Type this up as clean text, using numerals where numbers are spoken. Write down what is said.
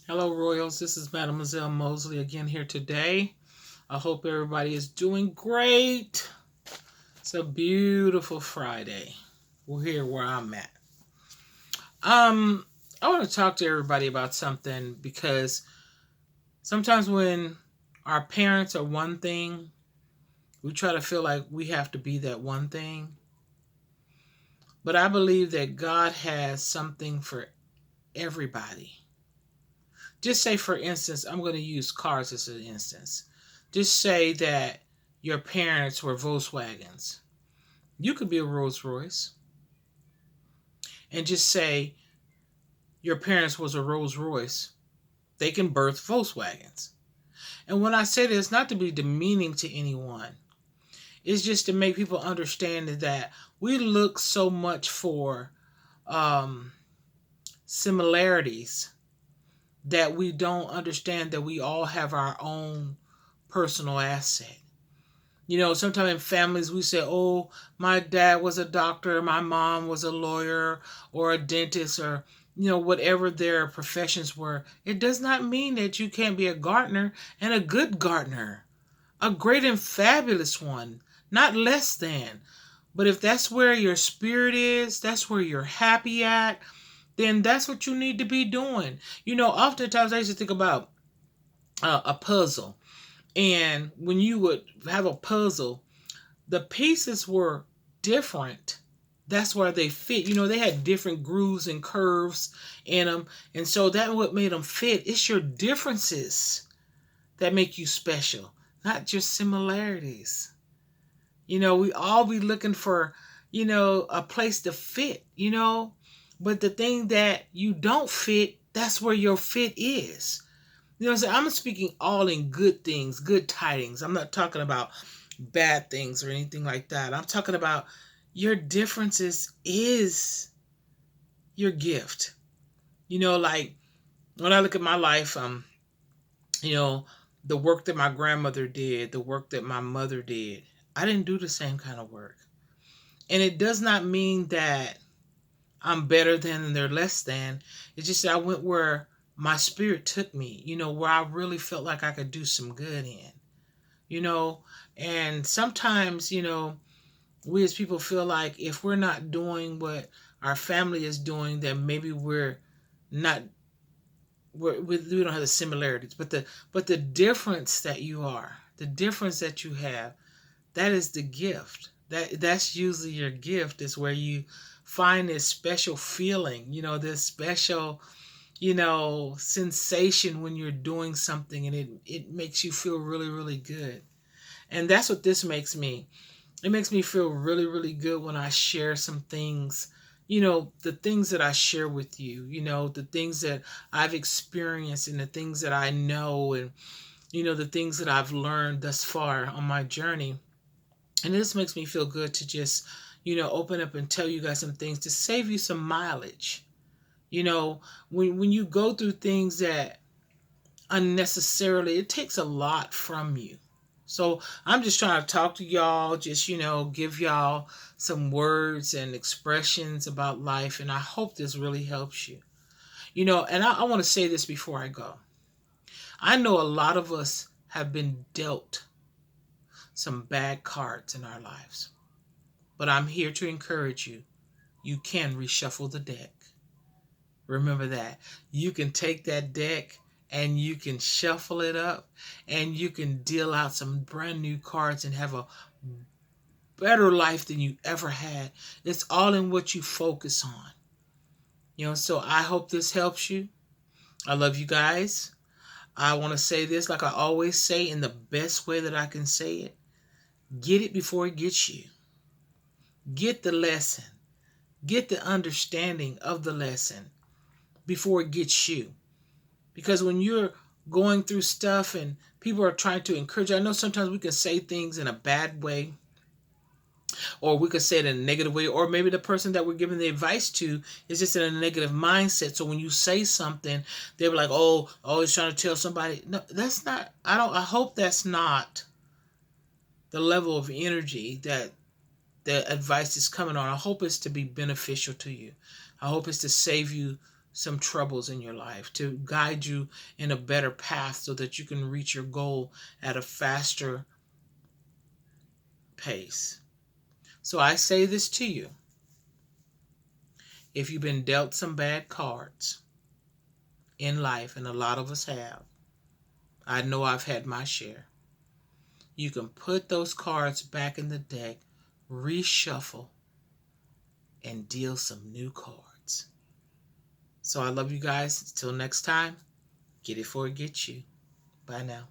Hello, Royals. This is Mademoiselle Mosley again here today. I hope everybody is doing great. It's a beautiful Friday. We're here where I'm at. Um, I want to talk to everybody about something because sometimes when our parents are one thing, we try to feel like we have to be that one thing. But I believe that God has something for everybody. Just say, for instance, I'm going to use cars as an instance. Just say that your parents were Volkswagens. You could be a Rolls Royce. And just say your parents was a Rolls Royce. They can birth Volkswagens. And when I say this, not to be demeaning to anyone, it's just to make people understand that we look so much for um, similarities that we don't understand that we all have our own personal asset. You know, sometimes in families we say, oh, my dad was a doctor, my mom was a lawyer or a dentist or, whatever their professions were. It does not mean that you can't be a gardener and a good gardener, a great and fabulous one, not less than. But if that's where your spirit is, that's where you're happy at, then that's what you need to be doing. Oftentimes I used to think about a puzzle. And when you would have a puzzle, the pieces were different. That's where they fit. They had different grooves and curves in them. And so that what made them fit. It's your differences that make you special, not just similarities. We all be looking for, a place to fit, but the thing that you don't fit, that's where your fit is. I'm saying? I'm speaking all in good things, good tidings. I'm not talking about bad things or anything like that. I'm talking about your differences is your gift. Like when I look at my life, you know, the work that my grandmother did, the work that my mother did, I didn't do the same kind of work. And it does not mean that I'm better than and they're less than. It's just that I went where my spirit took me, where I really felt like I could do some good in, you know. And sometimes, we as people feel like if we're not doing what our family is doing, then maybe we're not we don't have the similarities, but the difference that you are, the difference that you have, that is the gift. That's usually your gift, is where you find this special feeling, this special, sensation when you're doing something, and it makes you feel really, really good. And that's what this makes me. It makes me feel really, really good when I share some things, the things that I share with you, the things that I've experienced and the things that I know, and, the things that I've learned thus far on my journey. And this makes me feel good to just, open up and tell you guys some things to save you some mileage. When you go through things that unnecessarily, it takes a lot from you. So I'm just trying to talk to y'all, just, give y'all some words and expressions about life. And I hope this really helps you. And I want to say this before I go. I know a lot of us have been dealt some bad cards in our lives. But I'm here to encourage you. You can reshuffle the deck. Remember that. You can take that deck and you can shuffle it up and you can deal out some brand new cards and have a better life than you ever had. It's all in what you focus on. So I hope this helps you. I love you guys. I want to say this like I always say, in the best way that I can say it. Get it before it gets you. Get the lesson. Get the understanding of the lesson before it gets you. Because when you're going through stuff and people are trying to encourage you, I know sometimes we can say things in a bad way, or we could say it in a negative way, or maybe the person that we're giving the advice to is just in a negative mindset. So when you say something, they're like, oh, always trying to tell somebody. No, that's not, I hope that's not the level of energy that the advice is coming on. I hope it's to be beneficial to you. I hope it's to save you some troubles in your life, to guide you in a better path so that you can reach your goal at a faster pace. So I say this to you. If you've been dealt some bad cards in life, and a lot of us have, I know I've had my share, you can put those cards back in the deck, reshuffle, and deal some new cards. So I love you guys. Until next time, get it before it gets you. Bye now.